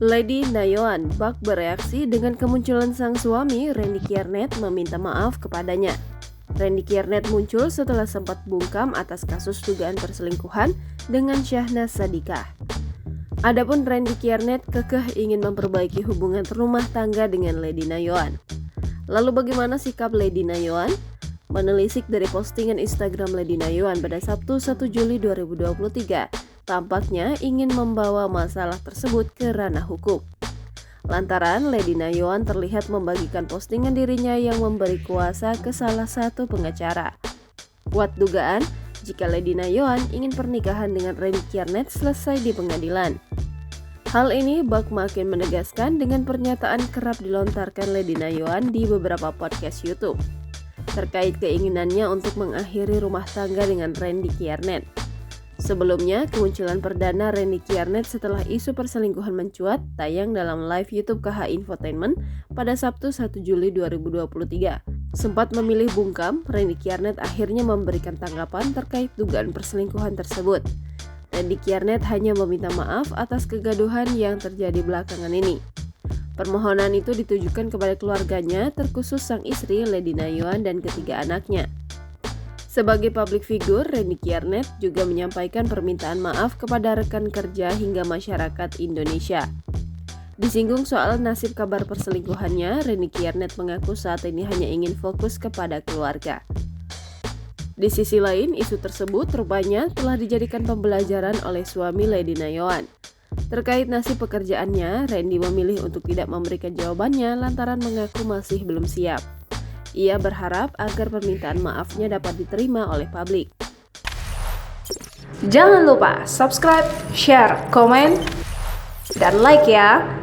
Lady Nayoan bak bereaksi dengan kemunculan sang suami Randy Kiernet meminta maaf kepadanya. Randy Kiernet muncul setelah sempat bungkam atas kasus dugaan perselingkuhan dengan Syahnaz Sadiqah. Adapun Randy Kiernet kekeh ingin memperbaiki hubungan rumah tangga dengan Lady Nayoan. Lalu bagaimana sikap Lady Nayoan? Menelisik dari postingan Instagram Lady Nayoan pada Sabtu 1 Juli 2023, tampaknya ingin membawa masalah tersebut ke ranah hukum. Lantaran Lady Nayoan terlihat membagikan postingan dirinya yang memberi kuasa ke salah satu pengacara. Kuat dugaan jika Lady Nayoan ingin pernikahan dengan Randy Kiernet selesai di pengadilan. Hal ini bak makin menegaskan dengan pernyataan kerap dilontarkan Lady Nayoan di beberapa podcast YouTube terkait keinginannya untuk mengakhiri rumah tangga dengan Randy Kiernet. Sebelumnya, kemunculan perdana Randy Kiernet setelah isu perselingkuhan mencuat tayang dalam live YouTube KH Infotainment pada Sabtu 1 Juli 2023. Sempat memilih bungkam, Randy Kiernet akhirnya memberikan tanggapan terkait dugaan perselingkuhan tersebut. Randy Kiernet hanya meminta maaf atas kegaduhan yang terjadi belakangan ini. Permohonan itu ditujukan kepada keluarganya, terkhusus sang istri Lady Nayoan dan ketiga anaknya. Sebagai public figure, Randy Kiernet juga menyampaikan permintaan maaf kepada rekan kerja hingga masyarakat Indonesia. Disinggung soal nasib kabar perselingkuhannya, Randy Kiernet mengaku saat ini hanya ingin fokus kepada keluarga. Di sisi lain, isu tersebut rupanya telah dijadikan pembelajaran oleh suami Lady Nayoan. Terkait nasib pekerjaannya, Randy memilih untuk tidak memberikan jawabannya lantaran mengaku masih belum siap. Ia berharap agar permintaan maafnya dapat diterima oleh publik. Jangan lupa subscribe, share, komen, dan like ya!